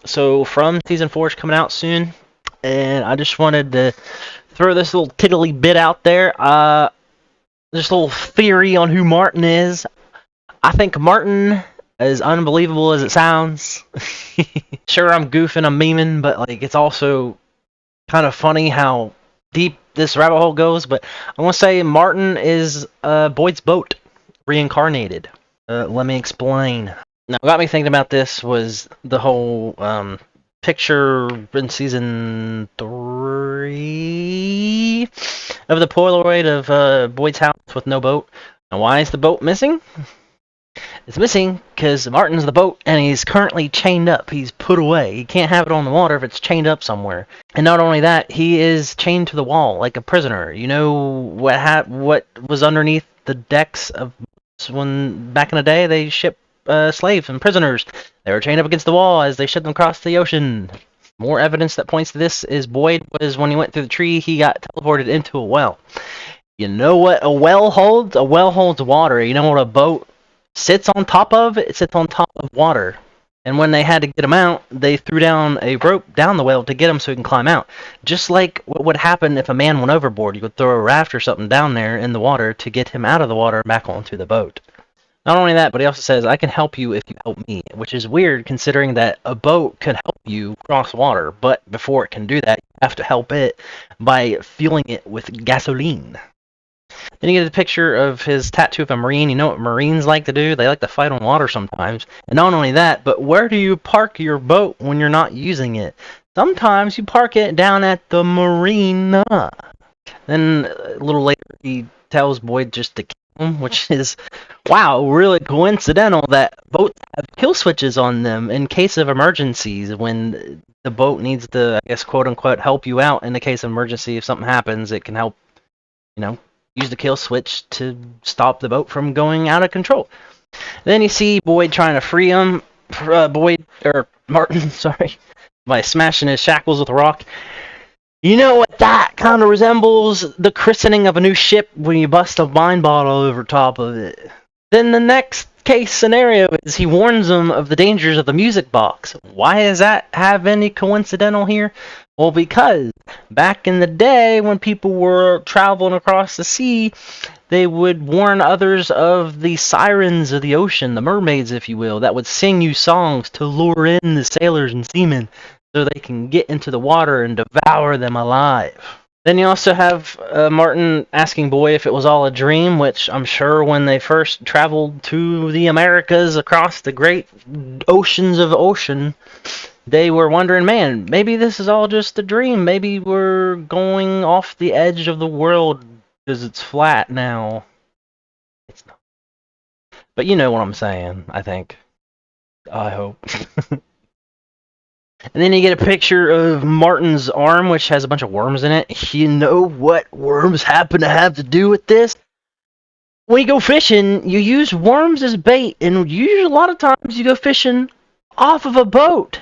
So From season 4 is coming out soon, and I just wanted to throw this little tiddly bit out there. Just a little theory on who Martin is. I think Martin, as unbelievable as it sounds, sure I'm goofing, I'm memeing, but like it's also kind of funny how deep this rabbit hole goes. But I want to say Martin is Boyd's boat reincarnated. Let me explain. Now, what got me thinking about this was the whole picture in season 3 of the Polaroid of Boyd's house with no boat. Now, why is the boat missing? It's missing because Martin's the boat and he's currently chained up. He's put away. He can't have it on the water if it's chained up somewhere. And not only that, he is chained to the wall like a prisoner. You know what was underneath the decks of when back in the day they shipped slaves and prisoners. They were chained up against the wall as they shipped them across the ocean. More evidence that points to this is Boyd was when he went through the tree, he got teleported into a well. You know what a well holds? A well holds water. You know what a boat sits on top of? It sits on top of water. And when they had to get him out, they threw down a rope down the well to get him so he can climb out. Just like what would happen if a man went overboard. You would throw a raft or something down there in the water to get him out of the water and back onto the boat. Not only that, but he also says, I can help you if you help me, which is weird considering that a boat can help you cross water, but before it can do that, you have to help it by fueling it with gasoline. Then you get a picture of his tattoo of a Marine. You know what Marines like to do? They like to fight on water sometimes. And not only that, but where do you park your boat when you're not using it? Sometimes you park it down at the marina. Then a little later, he tells Boyd just to kill him, which is, wow, really coincidental that boats have kill switches on them in case of emergencies when the boat needs to, I guess, quote unquote, help you out in the case of emergency. If something happens, it can help, you know, use the kill switch to stop the boat from going out of control. Then you see Boyd trying to free him, Martin, sorry, by smashing his shackles with a rock. You know what that kind of resembles? The christening of a new ship when you bust a wine bottle over top of it. Then the next case scenario is he warns them of the dangers of the music box. Why does that have any coincidental here? Well, because back in the day when people were traveling across the sea, they would warn others of the sirens of the ocean, the mermaids, if you will, that would sing you songs to lure in the sailors and seamen so they can get into the water and devour them alive. Then you also have Martin asking Boyd if it was all a dream, which I'm sure when they first traveled to the Americas across the great oceans of ocean, they were wondering, man, maybe this is all just a dream. Maybe we're going off the edge of the world because it's flat now. It's not. But you know what I'm saying, I think. I hope. And then you get a picture of Martin's arm, which has a bunch of worms in it. You know what worms happen to have to do with this? When you go fishing, you use worms as bait, and usually a lot of times you go fishing off of a boat.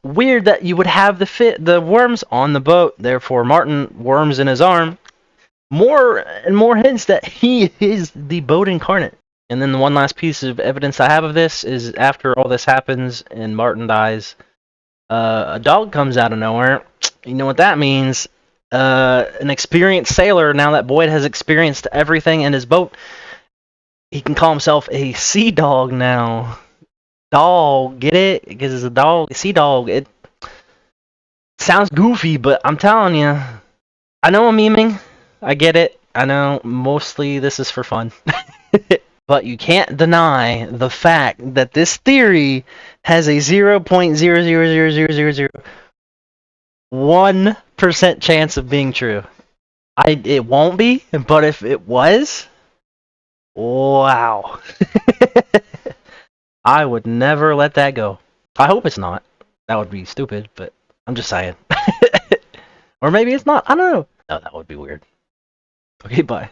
Weird that you would have the worms on the boat. Therefore, Martin worms in his arm. More and more hints that he is the boat incarnate. And then the one last piece of evidence I have of this is after all this happens and Martin dies, a dog comes out of nowhere. You know what that means? An experienced sailor, now that Boyd has experienced everything in his boat, he can call himself a sea dog now. Dog, get it? Because it's a dog, a sea dog. It sounds goofy, but I'm telling you, I know I'm memeing. I get it. I know mostly this is for fun. But you can't deny the fact that this theory has a 0.0000001% chance of being true. It won't be, but if it was, wow. I would never let that go. I hope it's not. That would be stupid, but I'm just saying. Or maybe it's not. I don't know. No, that would be weird. Okay, bye.